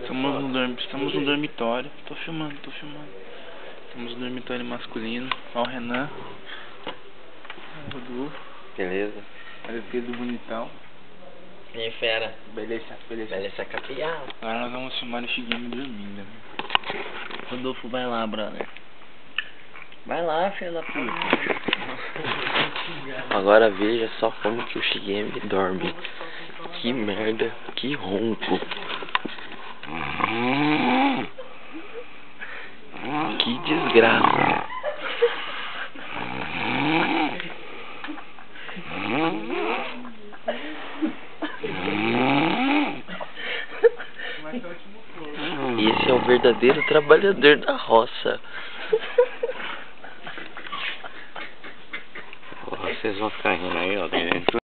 Estamos no dormitório. Tô filmando. Estamos no dormitório masculino. Ó o Renan. O Rodolfo. Beleza. Olha o Pedro bonitão. E aí, fera? Beleza capial. Agora nós vamos filmar o Shigami dormindo. Rodolfo, vai lá, brother. Vai lá, filha da puta. Agora veja só como que o Shigami dorme. Que merda, que ronco. Que desgraça. Esse é o verdadeiro trabalhador da roça. Vocês vão ficar rindo aí, ó, dentro.